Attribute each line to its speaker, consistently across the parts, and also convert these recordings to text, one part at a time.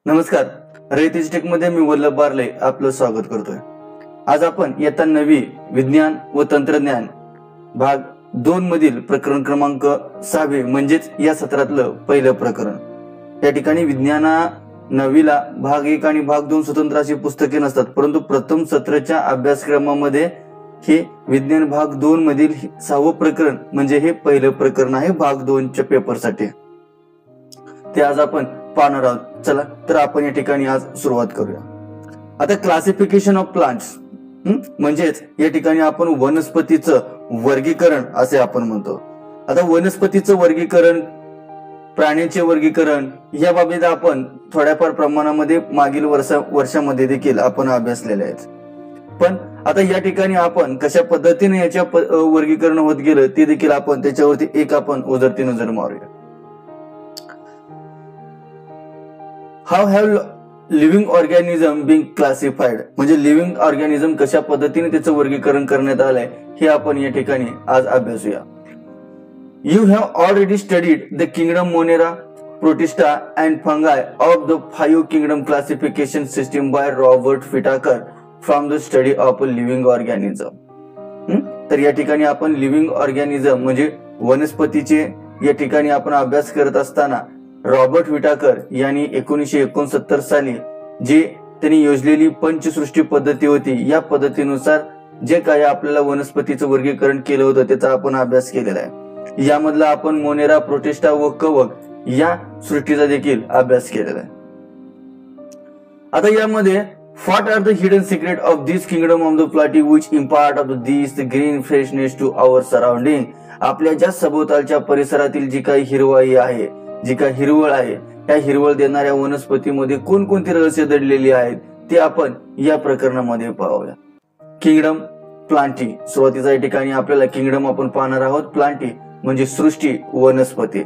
Speaker 1: नमस्कार, रयतेज टेक मध्ये मी वल्लभ बारले आपलं स्वागत करतोय। आज आपण इयत्ता 9वी विज्ञान व तंत्रज्ञान भाग 2 मधील प्रकरण क्रमांक 6 म्हणजेच या सत्रातलं पहिलं प्रकरण। या ठिकाणी विज्ञाना 9वीला भाग 1 आणि भाग 2 स्वतंत्र अशी पुस्तके नसतात, परंतु प्रथम सत्राच्या अभ्यासक्रमामध्ये हे विज्ञान भाग 2 मधील 6वं प्रकरण म्हणजे हे पहिलं प्रकरण आहे भाग 2 च्या पेपरसाठी। ते आज आपण पाहणार आहोत। चला तर आपण या ठिकाणी आज सुरुवात करूया। आता क्लासिफिकेशन ऑफ प्लांट्स म्हणजेच या ठिकाणी आपण वनस्पतीचं वर्गीकरण असे आपण म्हणतो। आता वनस्पतीचं वर्गीकरण, प्राण्यांचे वर्गीकरण या बाबतीत आपण थोड्याफार प्रमाणामध्ये मागील वर्षामध्ये देखील आपण अभ्यासलेले आहेत। पण आता या ठिकाणी आपण कशा पद्धतीने याच्या वर्गीकरण होत गेलं ते देखील आपण त्याच्यावरती एक आपण उजळती नजर मारूया। How have living organism being classified म्हणजे लिव्हिंग ऑर्गॅनिझम कशा पद्धतीने त्याचं वर्गीकरण करण्यात आलंय हे आपण या ठिकाणी आज अभ्यासूया। You have already studied the kingdom Monera, Protista and Fungi of the 5 kingdom classification system by Robert Whittaker from the study of a living organism. तर या ठिकाणी आपण लिव्हिंग ऑर्गॅनिझम म्हणजे वनस्पतीचे या ठिकाणी आपण अभ्यास करत असताना रॉबर्ट विटाकर यांनी 1969 साली जे त्यांनी योजलेली पंचसृष्टी पद्धती होती, या पद्धतीनुसार जे काही आपल्याला वनस्पतीचं वर्गीकरण केलं होतं त्याचा आपण अभ्यास केलेला आहे। यामधला आपण मोनेरा, प्रोटिस्टा व कवक या सृष्टीचा देखील अभ्यास केलेला आहे। आता यामध्ये what are the hidden secret of this kingdom of the plantae which impart of this green freshness to our surrounding. आपल्या ज्या सभोवतालच्या परिसरातील जी काही हिरवाई आहे, जी काही हिरवळ आहे, त्या हिरवळ देणाऱ्या वनस्पतीमध्ये कोणकोणती रहस्य दडलेली आहेत ते आपण या प्रकरणामध्ये पाहूया। किंगडम प्लांटी, सुरुवातीच्या ठिकाणी आपल्याला किंगडम आपण पाहणार आहोत। प्लांटी म्हणजे सृष्टी, वनस्पती।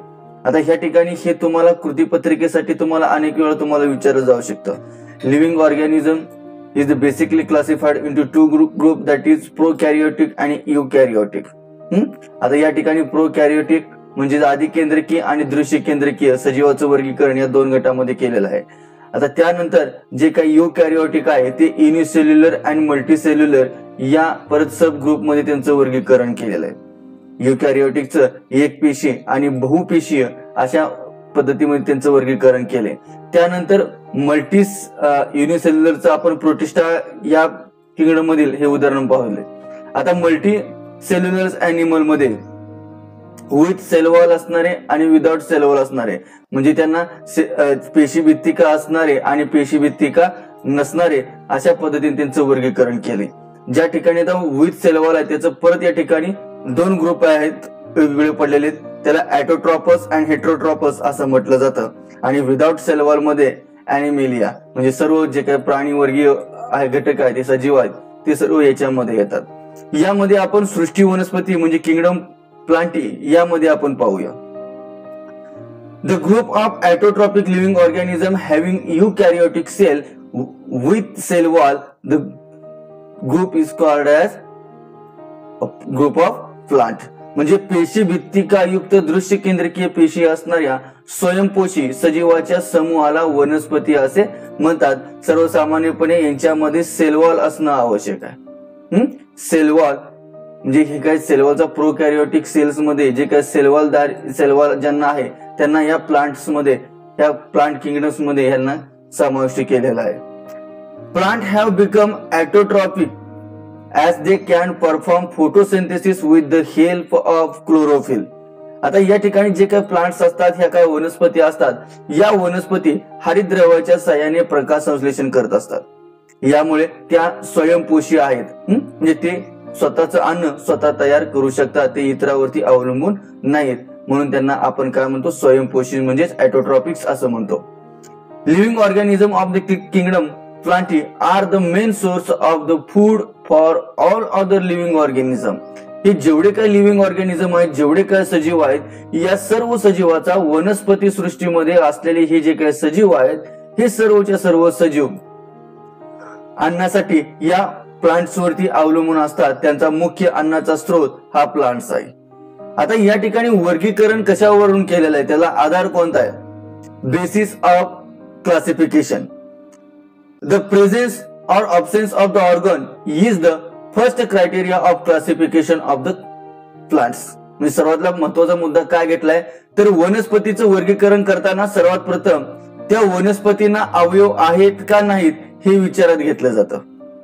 Speaker 1: आता ह्या ठिकाणी हे तुम्हाला कृतीपत्रिकेसाठी तुम्हाला अनेक वेळा तुम्हाला विचारलं जाऊ शकतं। Living organism is basically classified into 2 group that is prokaryotic आणि युकॅरियोटिक। आता या ठिकाणी प्रोकॅरियोटिक म्हणजे आधी केंद्रकीय आणि दृश्य केंद्रकीय सजीवाचं वर्गीकरण या 2 गटामध्ये केलेलं आहे। आता त्यानंतर जे काही युकॅरियोटिक आहे ते युनिसेल्युलर आणि मल्टीसेल्युलर या परत सब ग्रुप मध्ये त्यांचं वर्गीकरण केलेलं आहे। युकॅरियोटिकचं एकपेशीय आणि बहुपेशीय अशा पद्धतीमध्ये त्यांचं वर्गीकरण केले। त्यानंतर युनिसेल्युलरचं आपण प्रोटिस्टा या किंगडम मधील हे उदाहरण पाहिले। आता मल्टी सेल्युलर अॅनिमल मध्ये विथ सेल वॉल असणारे आणि विदाउट सेल वॉल असणारे म्हणजे त्यांना पेशीभित्तिका असणारे आणि पेशीभित्तिका नसणारे अशा पद्धतीने त्यांचं वर्गीकरण केले। ज्या ठिकाणी आता विथ सेल वॉल आहे त्याचं परत या ठिकाणी 2 ग्रुप आहेत वेगवेगळे पडलेले, त्याला ॲटोट्रॉपस आणि हेट्रोट्रॉपस असं म्हटलं जातं। आणि विदाउट सेल वॉल मध्ये ॲनिमेलिया म्हणजे सर्व जे काही प्राणीवर्गीय घटक आहेत ते सजीव आहेत ते सर्व याच्यामध्ये येतात। यामध्ये आपण सृष्टी वनस्पती म्हणजे किंगडम प्लांटी यामध्ये आपण पाहूया। The group of autotrophic living organism having eukaryotic cell with cell wall, the group is called as group of plant म्हणजे पेशी भित्तिका युक्त दृश्य केंद्रकीय पेशी असणाऱ्या स्वयंपोषी सजीवाच्या समूहाला वनस्पती असे म्हणतात। सर्वसामान्यपणे यांच्यामध्ये सेल वॉल असणं आवश्यक आहे। सेल वॉल म्हणजे हे काय सेलवॉलचा प्रोकॅरियोटिक सेल्स मध्ये जे काही सेलवॉल ज्यांना आहे त्यांना या प्लांट्स मध्ये, या प्लांट किंगडम्स मध्ये यांना समाविष्ट केलेला आहे। Plant have become autotrophic as they can perform photosynthesis with the help of chlorophyll. आता या ठिकाणी जे काही प्लांट्स असतात, ह्या काही वनस्पती असतात, या वनस्पती हरितद्रव्याच्या साहाय्याने प्रकाश संश्लेषण करत असतात। यामुळे त्या स्वयंपोषी आहेत, म्हणजे ते स्वतःचं अन्न स्वतः तयार करू शकतात, ते इतरांवरती अवलंबून नाहीत, म्हणून त्यांना आपण काय म्हणतो स्वयंपोषी म्हणजेच ॲटोट्रॉपिक्स असं म्हणतो। Living organism of the kingdom plantae are the main source of the food for all other living organism. हे जेवढे काही लिव्हिंग ऑर्गॅनिझम आहेत, जेवढे काही सजीव आहेत, या सर्व सजीवाचा वनस्पती सृष्टीमध्ये असलेले हे जे काही सजीव आहेत हे सर्वच्या सर्व सजीव अन्नासाठी या प्लांट्स वरती अवलंबून असतात। त्यांचा मुख्य अन्नाचा स्रोत हा प्लांट्स आहे। आता या ठिकाणी वर्गीकरण कशावरून केलेलं आहे, त्याला आधार कोणता आहे? Basis of classification. The presence or absence of the organ is the first criteria of classification of the plants. म्हणजे सर्वात महत्वाचा मुद्दा काय घेतलाय तर वनस्पतीचं वर्गीकरण करताना सर्वात प्रथम त्या वनस्पतींना अवयव आहेत का नाहीत हे विचारात घेतलं जातं.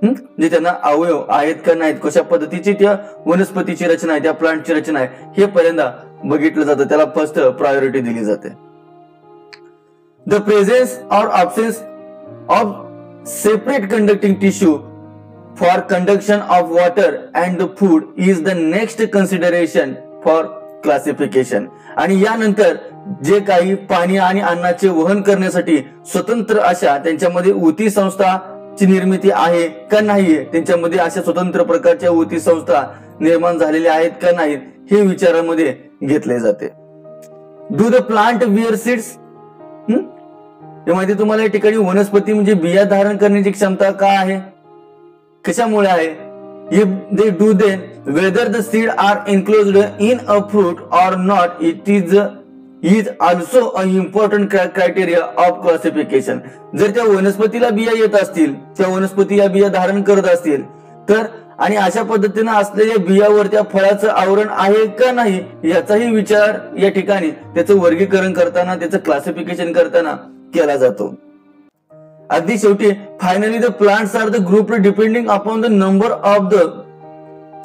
Speaker 1: म्हणजे त्यांना अवयव आहेत का नाहीत, कशा पद्धतीची त्या वनस्पतीची रचना आहे, त्या प्लांटची रचना आहे हे पहिल्यांदा बघितलं जातं, त्याला फर्स्ट प्रायोरिटी दिली जाते. The presence or absence of separate conducting tissue for conduction of water and the food is the next consideration for classification. आणि यानंतर जे काही पाणी आणि अन्नाचे वहन करण्यासाठी स्वतंत्र अशा त्यांच्यामध्ये ऊती संस्थाची निर्मिती आहे का नाहीये, त्यांच्यामध्ये अशा स्वतंत्र प्रकारच्या ऊती संस्था निर्माण झालेल्या आहेत का नाहीत हे विचारामध्ये घेतले जाते. Do the plant where seeds. हे माहिती तुम्हाला या ठिकाणी वनस्पती म्हणजे बिया धारण करण्याची क्षमता काय आहे, कशामुळे आहे. If they do then whether the seed are enclosed in a fruit or not, it is also an important criteria of classification. जर त्या वनस्पतीला बिया येत असतील, त्या वनस्पती या बिया धारण करत असतील तर आणि अशा पद्धतीने असलेल्या बियावर त्या फळाचं आवरण आहे का नाही याचाही विचार या ठिकाणी त्याचं वर्गीकरण करताना, त्याचं क्लासिफिकेशन करताना केला जातो. अगदी शेवटी finally the plants are the group depending upon the number of the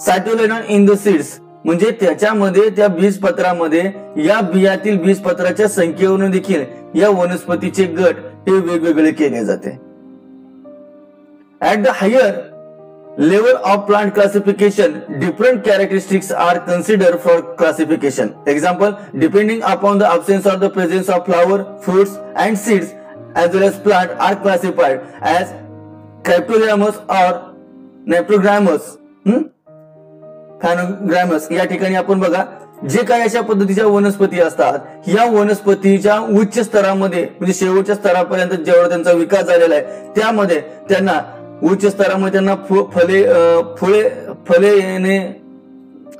Speaker 1: cotyledon in the seeds. म्हणजे त्याच्यामध्ये त्या बीजपत्रामध्ये या बियातील बीजपत्राच्या संख्येवरून देखील या वनस्पतीचे गट हे वेगवेगळे केले जाते. At the higher level of plant classification different characteristics are consider for classification. Example, depending upon the absence of the presence of flower, fruits and seeds as well as plant are classified as cryptogramous or neptogramous. Phanogramous. या ठिकाणी आपण बघा जे काही अशा पद्धतीच्या वनस्पती असतात या वनस्पतीच्या उच्च स्तरामध्ये म्हणजे शेवटच्या स्तरापर्यंत जेवढा त्यांचा विकास झालेला आहे त्यामध्ये त्यांना उच्च स्तरामध्ये त्यांना फळे येणे,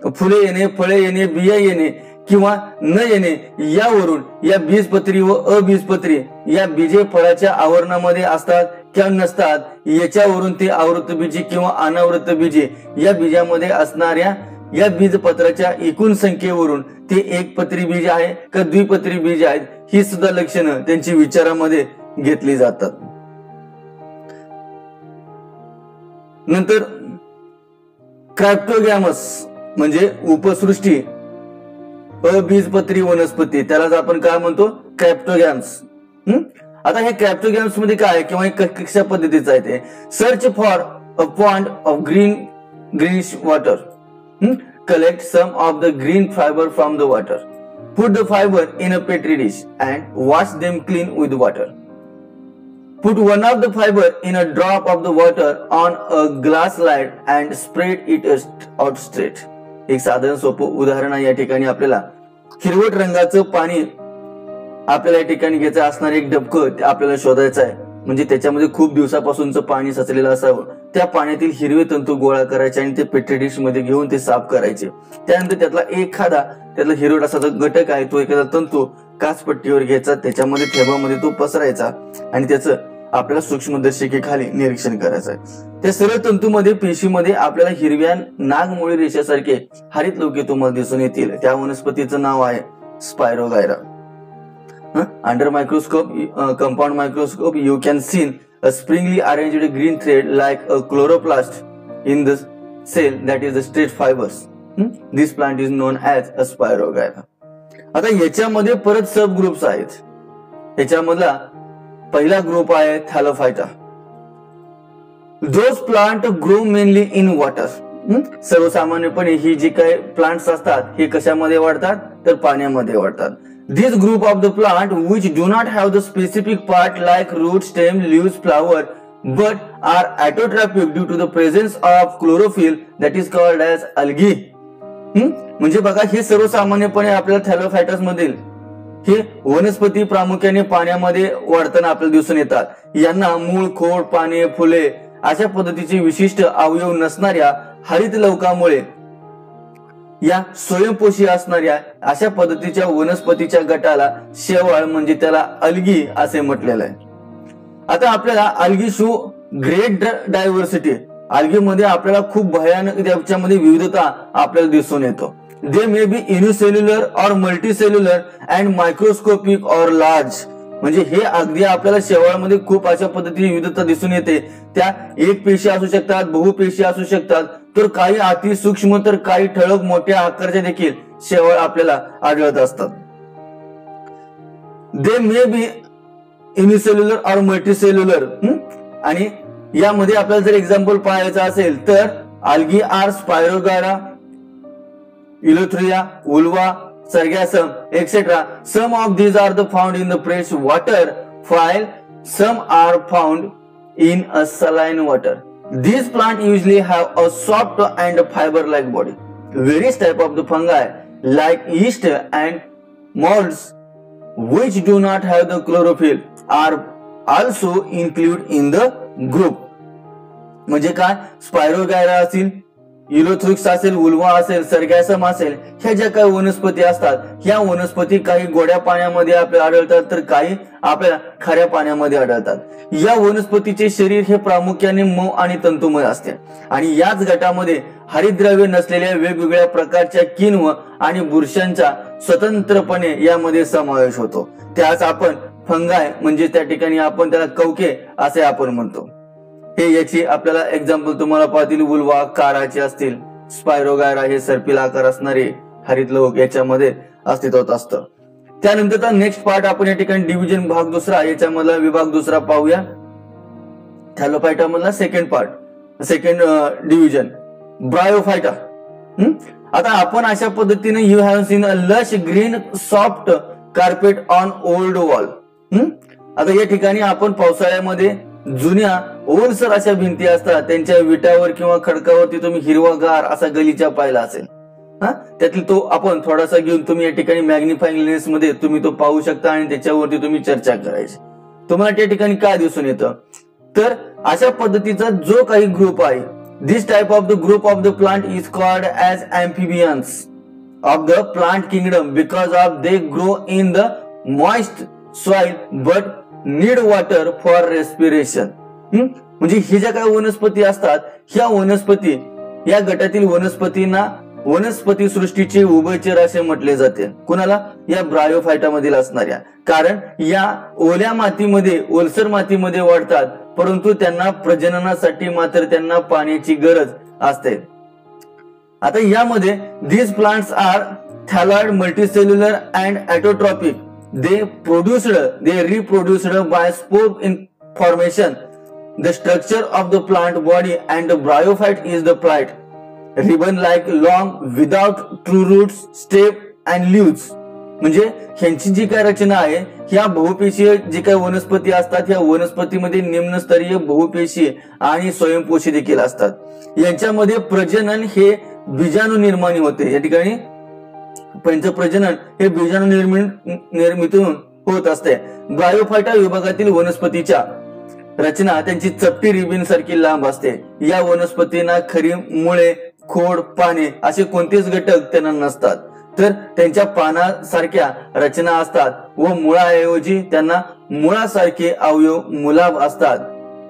Speaker 1: फळे येणे, बिया येणे किंवा न येणे यावरून या बीजपत्री व अबीजपत्री या बीजे फळाच्या आवरणामध्ये असतात किंवा नसतात याच्यावरून ते आवृत्त बीजे किंवा अनावृत्त बीजे या बीजामध्ये असणाऱ्या या बीजपत्राच्या एकूण संख्येवरून ते एकपत्री बीज आहे का द्विपत्री बीज आहेत ही सुद्धा लक्षणं त्यांची विचारामध्ये घेतली जातात. नंतर क्रायप्टोगॅमस म्हणजे उपसृष्टी अबीजपत्री वनस्पती, त्यालाच आपण काय म्हणतो क्रायप्टोगॅम्स. आता हे क्रायप्टोगॅम्स मध्ये काय किंवा कशा पद्धतीचं आहे ते. Search for a pond of greenish water, collect some of the green fibre from the water, put the fibre in a petri dish and wash them clean with water, put one of the fibre in a drop of the water on a glass slide and spread it out straight. एक साधारण सोपं उदाहरण आहे. या ठिकाणी आपल्याला हिरवट रंगाचं पाणी आपल्याला या ठिकाणी घ्यायचं असणार एक डबकं आपल्याला शोधायचं आहे. म्हणजे त्याच्यामध्ये खूप दिवसापासूनचं पाणी साचलेलं असावं. त्या पाण्यातील हिरवे तंतू गोळा करायचे आणि ते पेट्री डिश मध्ये घेऊन ते साफ करायचे. त्यानंतर त्यातला हिरवट असा घटक आहे तो एखादा तंतू काचपट्टीवर घ्यायचा, त्याच्यामध्ये ठेबामध्ये तो पसरायचा आणि त्याचं आपल्याला सूक्ष्मदर्शिकेखाली निरीक्षण करायचं आहे. त्या सर्व तंतूमध्ये पेशीमध्ये आपल्याला हिरव्या नागमोळी रेषेसारखे हरित लोके तुम्हाला दिसून येतील. त्या वनस्पतीचं नाव आहे spirogyra. Under microscope, compound microscope, you can seen a springly arranged green thread like a chloroplast in the cell that is the straight fibres. This plant is known as a spirogyra. आता याच्यामध्ये परत सब groups आहेत. याच्यामधला पहिला group आहे Thallophyta. Those plant grow mainly in water. सर्वसामान्यपणे ही जी काही plants असतात हे कशामध्ये वाढतात तर पाण्यामध्ये वाढतात. This group of the plant which do not have the specific part like root, stem, leaves, flower but are autotrophic due to the presence of chlorophyll that is called as algae. म्हणजे बघा हे सर्वसामान्यपणे आपल्याला थॅलोफायटस मधील हे वनस्पती प्रामुख्याने पाण्यामध्ये वाढताना आपल्याला दिसून येतात. यांना मूळ, खोड, पाने, फुले अशा पद्धतीचे विशिष्ट अवयव नसणाऱ्या हरित लवकामुळे या स्वयंपोषी असणाऱ्या अशा पद्धतीच्या वनस्पतीच्या गटाला शेवाळ म्हणजे त्याला अल्गी असे म्हटलेलं आहे. आता आपल्याला अल्गी शो ग्रेट डायव्हर्सिटी, अल्गीमध्ये आपल्याला खूप भयानक त्याच्यामध्ये विविधता आपल्याला दिसून येतो. They may be unicellular or multicellular and microscopic or large. म्हणजे हे अगदी आपल्याला शेवाळमध्ये खूप अशा पद्धतीने विविधता दिसून येते. त्या एक पेशी असू शकतात, बहुपेशी असू शकतात, तर काही अति सूक्ष्म तर काही ठळक मोठ्या आकाराच्या देखील शेवाळ आपल्याला आढळत असतात. They may be unicellular or multicellular. आणि यामध्ये आपल्याला जर एक्झाम्पल पाहायचं असेल तर algae are spirogyra, ulothrix, ulva, sargassum etcetera. Some of these are the found in the fresh water while some are found in a saline water. These plants usually have a soft and fiber-like body. Various type of the fungi like yeast and molds which do not have the chlorophyll are also included in the group. म्हणजे काय, spirogyra असेल, इलोथ्रिक्स असेल, uvula असेल, सर्गॅसम असेल, ह्या ज्या काही वनस्पती असतात, ह्या वनस्पती काही गोड्या पाण्यामध्ये आपल्याला आढळतात तर काही आपल्याला खाऱ्या पाण्यामध्ये आढळतात. या वनस्पतीचे शरीर हे प्रामुख्याने मऊ आणि तंतुमय असते आणि याच गटामध्ये हरितद्रव्य नसलेल्या वेगवेगळ्या प्रकारच्या किण्व आणि बुरशांचा स्वतंत्रपणे यामध्ये समावेश होतो. त्याच आपण फंगाय म्हणजे त्या ठिकाणी आपण त्याला कवके असे आपण म्हणतो. हे याची आपल्याला एक्झाम्पल तुम्हाला पाहतील, उल्वा काराचे असतील, स्पायरोगायरा हे सर्पिल आकार असणारे हरित लोक याच्यामध्ये अस्तित्वात असतं. त्यानंतरचा नेक्स्ट पार्ट आपण या ठिकाणी डिव्हिजन भाग दुसरा, याच्यामधला विभाग दुसरा पाहूया. थॅलोफायटा मधला second part, second division Bryophyta. आता आपण अशा पद्धतीने you have seen a lush green soft carpet on old wall. आता या ठिकाणी आपण पावसाळ्यामध्ये जुन्या ओलसर अशा भिंती असतात, त्यांच्या विटावर किंवा खडकावरती तुम्ही हिरवागार असा गलीचा पाहिला असेल. त्यातील तो आपण थोडासा घेऊन तुम्ही या ठिकाणी मॅग्निफाइंग लेन्स मध्ये तुम्ही तो पाहू शकता आणि त्याच्यावरती तुम्ही चर्चा करायची. तुम्हाला त्या ठिकाणी काय दिसून येतं, तर अशा पद्धतीचा जो काही ग्रुप आहे, this type of the group of the plant is called as amphibians of the plant kingdom because of they grow in the moist soil but need water for respiration. म्हणजे ही ज्या काही वनस्पती असतात, ह्या वनस्पती, या गटातील वनस्पतींना वनस्पती सृष्टीचे उभयचर असे म्हटले जाते. कुणाला, या ब्रायोफायटा मधील असणाऱ्या. कारण या ओल्या मातीमध्ये, ओलसर मातीमध्ये वाढतात, परंतु त्यांना प्रजननासाठी मात्र त्यांना पाण्याची गरज असते. आता यामध्ये these plants are thalloid, multicellular and autotrophic. They reproduced by spore formation. The structure of the plant body and the bryophyte is the plight, ribbon-like, long, without true roots, stem and leaves. म्हणजे ह्यांची जी काय रचना आहे, ह्या बहुपेशीय जी काही वनस्पती असतात, ह्या वनस्पतीमध्ये निम्नस्तरीय बहुपेशी आणि स्वयंपोषी देखील असतात. यांच्यामध्ये प्रजनन हे बीजाणू निर्माणी होते. या ठिकाणी त्यांचं प्रजनन हे बीजाणू निर्मितीतून होत असते. ब्रायोफायटा विभागातील वनस्पतीच्या रचना त्यांची चपटी रिबीन सारखी लांब असते. या वनस्पतींना खरी मुळे, खोड, पाने असे कोणतेच घटक त्यांना नसतात, तर त्यांच्या पानासारख्या रचना असतात व मुळाऐवजी त्यांना मुळासारखे अवयव मुलाभ असतात.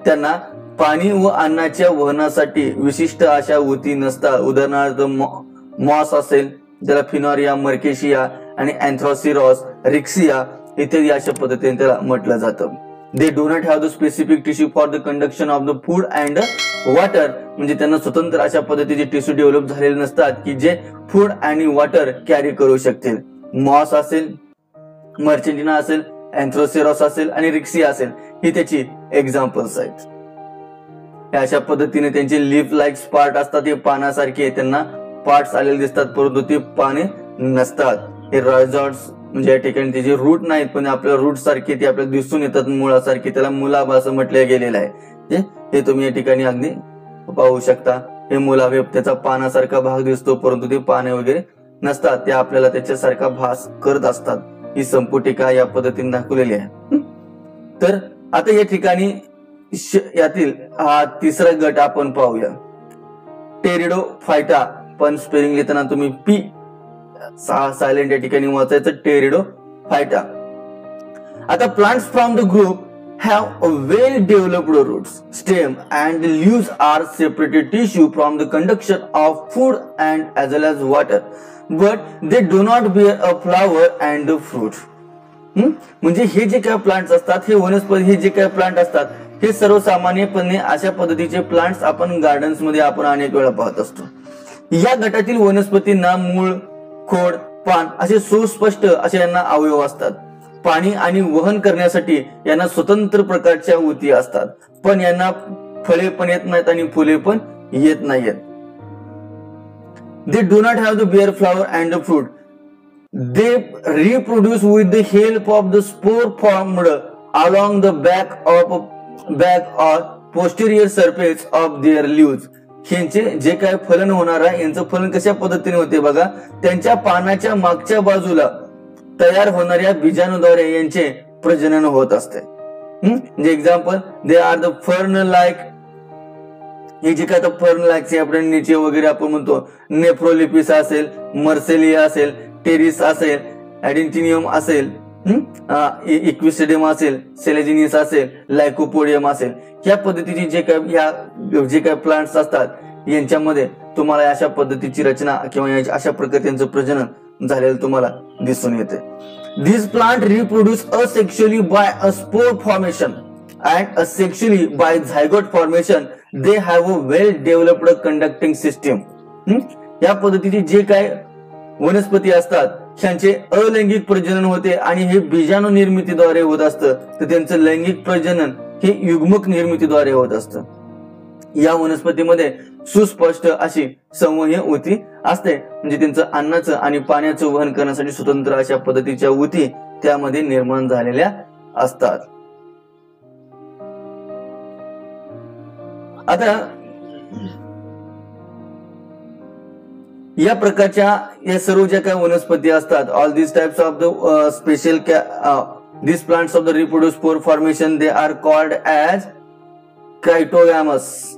Speaker 1: त्यांना पाणी व अन्नाच्या वहनासाठी विशिष्ट अशा ऊती नसतात. उदाहरणार्थ मॉस असेल, त्याला फिनोरिया, मर्केशिया आणि अँथ्रोसिरॉस, रिक्सिया इत्यादी अशा पद्धतीने त्याला म्हटलं जातं. दे do not have the specific tissue for the conduction of the food and water. म्हणजे त्यांना स्वतंत्र अशा पद्धतीचे टिश्यू डेव्हलप झालेले नसतात की जे फूड आणि वॉटर कॅरी करू शकतील. मॉस असेल, मर्चेंटिना असेल, अँथ्रोसिरॉस असेल आणि रिक्सिया असेल, ही त्याची एक्झाम्पल्स आहेत. अशा पद्धतीने त्यांचे लीफ लाईक पार्ट असतात, हे पानासारखे त्यांना पार्ट्स आलेले दिसतात, परंतु ते पाने नसतात. हे रॉयझॉइड्स म्हणजे या ठिकाणी त्याचे रूट नाहीत, पण आपल्या रूट सारखे ते आपल्याला दिसून येतात, मुळासारखे. त्याला मुलाभ असं म्हटलं गेलेलं आहे. हे तुम्ही या ठिकाणी अगदी पाहू शकता. हे मुलाभ, त्याचा पानासारखा भाग दिसतो, परंतु ते पाने वगैरे नसतात, ते आपल्याला त्याच्यासारखा भास करत असतात. ही संपुटिका या पद्धतीने दाखवलेली आहे. तर आता या ठिकाणी यातील हा तिसरा गट आपण पाहूया, टेरिडोफायटा. पण स्पेलिंग लिहिताना तुम्ही पी सायलेंट या ठिकाणी वाचायचं, टेरिडोफायटा. आता plants from the group have a well-developed roots, stem and leaves are separated tissue from the conduction of food and as well as water, but they do not bear a flower and a fruit. म्हणजे हे जे काही plants असतात, हे वनस्पती, हे जे काही प्लांट असतात, हे सर्वसामान्यपणे अशा पद्धतीचे प्लांट्स आपण गार्डन्स मध्ये आपण अनेक वेळा पाहत असतो. या गटातील वनस्पतींना मूळ, खोड, पान असे सुस्पष्ट असे यांना अवयव असतात. पाणी आणि वहन करण्यासाठी यांना स्वतंत्र प्रकारच्या ऊती असतात, पण यांना फळे पण येत नाहीत आणि फुले पण येत नाहीत. They do not have the bare flower and fruit. They reproduce with the help of the spore formed along the back or posterior surface of their leaves. यांचे जे काय फलन होणार आहे, यांचं फलन कशा पद्धतीने होते बघा, त्यांच्या पानाच्या मागच्या बाजूला तयार होणाऱ्या बीजाणूद्वारे यांचे प्रजनन होत असते. म्हणजे example, they are the fern like. हे जे काय फर्न लाईक आपण नीचे वगैरे आपण म्हणतो, नेफ्रोलिपिस असेल, मर्सेलिया असेल, टेरिस असेल, ऍडेंटिनियम असेल, इक्विस्टेडियम असेल, सेलेजिनिस असेल, लायकोपोडियम असेल, या पद्धतीची जे काय प्लांट्स असतात यांच्यामध्ये तुम्हाला अशा पद्धतीची रचना किंवा अशा प्रकारे त्यांचं प्रजनन झालेलं तुम्हाला दिसून येते. These plants reproduce asexually by a spore formation and asexually by zygote formation. They have a well developed conducting system. या पद्धतीची जे काय वनस्पती असतात त्यांचे अलैंगिक प्रजनन होते आणि हे बीजाणू निर्मितीद्वारे होत असतं, तर त्यांचं लैंगिक प्रजनन हे युग्मक निर्मितीद्वारे होत असतं. या वनस्पतीमध्ये सुस्पष्ट अशी संवहनीय ऊती असते, म्हणजे त्यांचं अन्नाचं आणि पाण्याचं वहन करण्यासाठी स्वतंत्र अशा पद्धतीच्या ऊती त्यामध्ये निर्माण झालेल्या असतात. आता या प्रकारच्या या सर्व ज्या काही वनस्पती असतात, all this types of the special these plants of the reproduce spore formation, they are called as cryptogams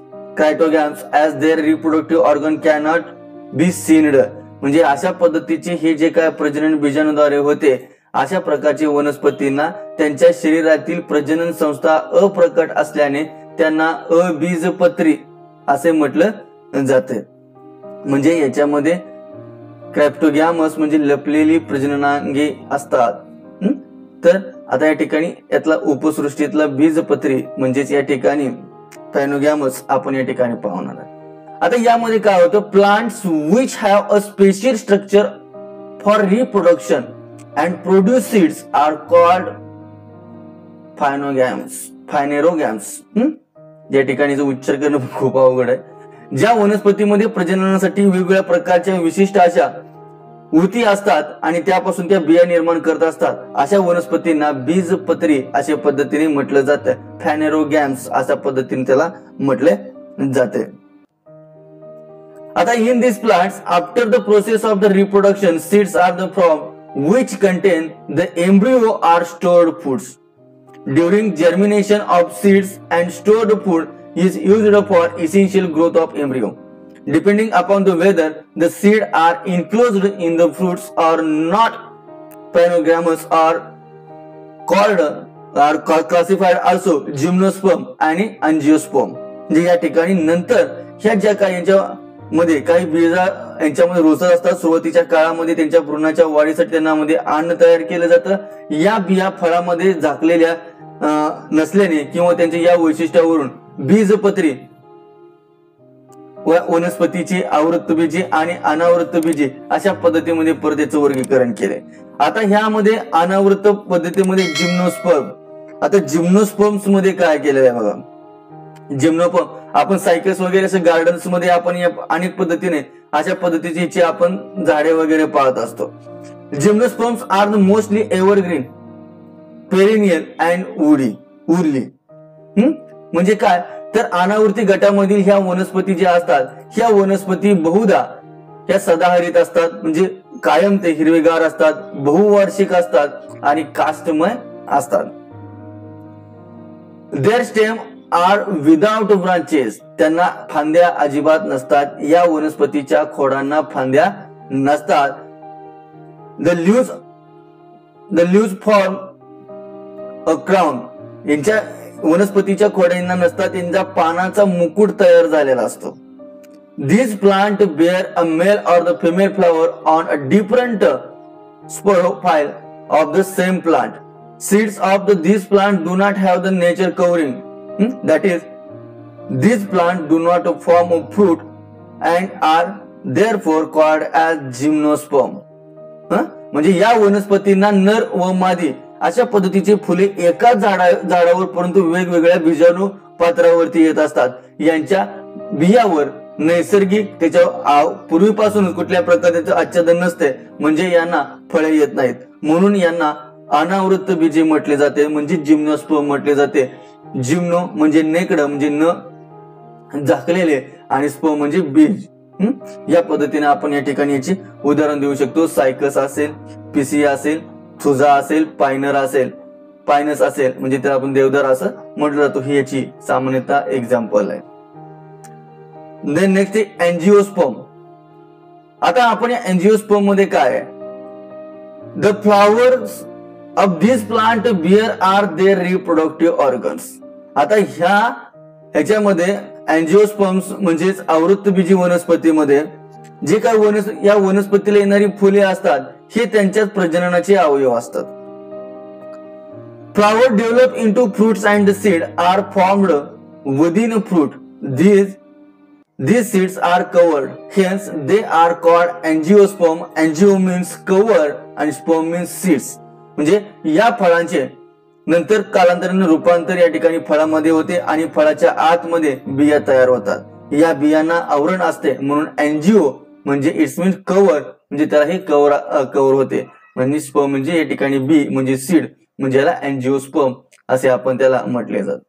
Speaker 1: as their reproductive organ cannot be seen. म्हणजे अशा पद्धतीचे हे जे काय प्रजनन बीजाणूद्वारे होते, अशा प्रकारचे वनस्पतींना त्यांच्या शरीरातील प्रजनन संस्था अप्रकट असल्याने त्यांना अबीजपत्री असे म्हटलं जाते. म्हणजे याच्यामध्ये क्रायप्टोगॅमस म्हणजे लपलेली प्रजननांगे असतात. तर आता या ठिकाणी यातला उपसृष्टीतला बीजपत्री म्हणजेच या ठिकाणी फायनोगॅमस आपण या ठिकाणी पाहणार आहे. आता यामध्ये काय होतं, plants which have a special structure for reproduction and produce seeds are called phanerogams. या ठिकाणी उच्चार करणं खूप अवघड आहे. ज्या वनस्पतीमध्ये प्रजननासाठी वेगवेगळ्या प्रकारच्या विशिष्ट अशा ऊती असतात आणि त्यापासून त्या बिया निर्माण करत असतात, अशा वनस्पतींना बीजपत्री अशा पद्धतीने म्हटलं जातं. फॅनेरोगॅम्स अशा पद्धतीने त्याला म्हटले जाते. आता in this plants after the process of the reproduction, seeds are the from which contain the embryo are stored foods. During germination of seeds and stored food is used for essential growth of embryo. Depending upon the whether the seed are enclosed in the fruits or not, phanerogames are classified also gymnosperm आणि angiosperm. म्हणजे या ठिकाणी नंतर ह्या ज्या काही यांच्यामध्ये काही बीजा यांच्यामध्ये रोसर असतात, सुरुवातीच्या काळामध्ये त्यांच्या भ्रूणाच्या वाढीसाठी त्यांना मध्ये अन्न तयार केलं जातं. या बिया फळामध्ये झाकलेल्या नसल्याने किंवा त्यांच्या या वैशिष्ट्यावरून बीजपत्री वनस्पतीची आवृत्त बीजे आणि अनावृत्त बीजे अशा पद्धतीमध्ये परदेचं वर्गीकरण केले. आता ह्यामध्ये अनावृत्त पद्धतीमध्ये जिम्नोस्पर्म. आता जिम्नोस्पर्म्स मध्ये काय केलेलं आहे बघा, जिम्नोस्पर्म आपण सायकल्स वगैरे असं गार्डन्स मध्ये आपण अनेक पद्धतीने अशा पद्धतीची आपण झाडे वगैरे पाहत असतो. Gymnosperms are the mostly evergreen, perennial and woody. म्हणजे काय, तर अनावृत्ती गटामधील ह्या वनस्पती ज्या असतात, ह्या वनस्पती बहुधा ह्या सदाहरित असतात, म्हणजे कायम ते हिरवेगार असतात, बहुवार्षिक असतात आणि काष्ठमय असतात. Their stem are without branches. त्यांना फांद्या अजिबात नसतात. या वनस्पतीच्या खोडांना फांद्या नसतात. The leaves form a crown यांच्या वनस्पतीच्या खोडांना नसतात, त्यांचा पानाचा मुकुट तयार झालेला असतो. These plant bear a male or the female flower on a different sporophyll of the same plant. Seeds of these plants do not have the nature covering. That is, these plants do not form a fruit and are therefore called as gymnosperm. म्हणजे या वनस्पतींना नर व मादी अशा पद्धतीचे फुले एका झाडावर परंतु वेगवेगळ्या बीजाणू पात्रावरती येत असतात. यांच्या बियावर नैसर्गिक त्याच्या पूर्वीपासून कुठल्या प्रकारचे आच्छादन नसते, म्हणजे यांना फळे येत नाहीत. म्हणून यांना अनावृत्त बीजे म्हटले जाते, म्हणजे जिम्नोस्पर्म म्हटले जाते. जिम्नो म्हणजे नेकड म्हणजे न झाकलेले आणि स्पर्म म्हणजे बीज. या पद्धतीने आपण या ठिकाणी याची उदाहरण देऊ शकतो. सायकस असेल, पिसिया असेल, थुझा असेल, पायनस असेल म्हणजे त्याला आपण देवदार असं म्हटलं जातो. ही याची सामान्यतः एक्झाम्पल आहे. देन नेक्स्ट आहे एंजिओस्पर्म. आता आपण या एंजिओस्पर्म मध्ये काय आहे, the flowers of this plant bear are their reproductive organs. आता ह्याच्यामध्ये एंजिओस्पर्म्स म्हणजेच आवृत्तबीजी वनस्पतीमध्ये जे काही या वनस्पतीला येणारी फुले असतात हे त्यांच्याच प्रजननाचे अवयव असतात. Flower develop into fruits and seed are formed within fruit. These seeds are covered, hence they are called angiosperm. Angio means cover and sperm means seeds. म्हणजे या फळांचे नंतर कालांतराने रूपांतर या ठिकाणी फळामध्ये होते आणि फळाच्या आतमध्ये बिया तयार होतात. या बियांना आवरण असते म्हणून एंजिओ म्हणजे इट्स मीन्स कव्हर, म्हणजे त्याला हे कव्हर होते. म्हणजे स्पर्म म्हणजे या ठिकाणी बी म्हणजे सीड, म्हणजे याला एंजिओस्पर्म असे आपण त्याला म्हटले जाते.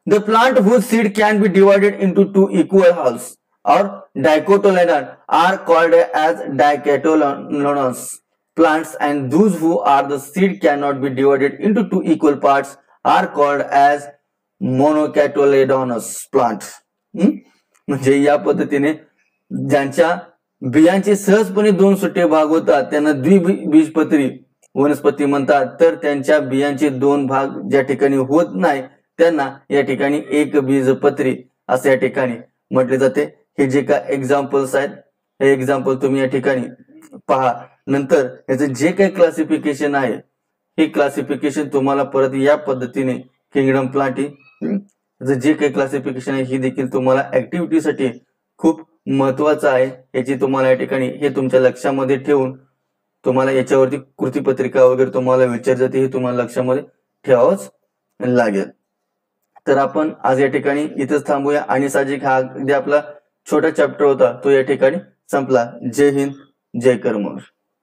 Speaker 1: The plant whose seed can be divided into two equal halves or dicotyledon are called as dicotyledonous plants, and those who are the seed cannot be divided into two equal parts are called as monocotyledonous plants. म्हणजे या पद्धतीने ज्यांच्या बियांचे सहजपणे दोन सुट्टे भाग होतात त्यांना द्विबीजपत्री वनस्पती म्हणतात. तर त्यांच्या बियांचे दोन भाग ज्या ठिकाणी होत नाही त्यांना या ठिकाणी एक बीजपत्री असे या ठिकाणी म्हटले जाते. हे जे काय एक्झाम्पल्स आहेत हे एक्झाम्पल तुम्ही या ठिकाणी पहा. नंतर याचं जे काही क्लासिफिकेशन आहे हे क्लासिफिकेशन तुम्हाला परत या पद्धतीने किंगडम प्लांटी जे काही क्लासिफिकेशन आहे ही देखील तुम्हाला ऍक्टिव्हिटीसाठी खूप महत्वाचं आहे. याची तुम्हाला या ठिकाणी हे तुमच्या लक्षामध्ये ठेवून तुम्हाला याच्यावरती कृतीपत्रिका वगैरे तुम्हाला विचार जाते हे तुम्हाला लक्षामध्ये ठेवावंच लागेल. तर आपण आज या ठिकाणी इथंच थांबूया आणि साहजिक हा अगदी आपला छोटा चॅप्टर होता तो या ठिकाणी संपला. जय हिंद, जय करमर.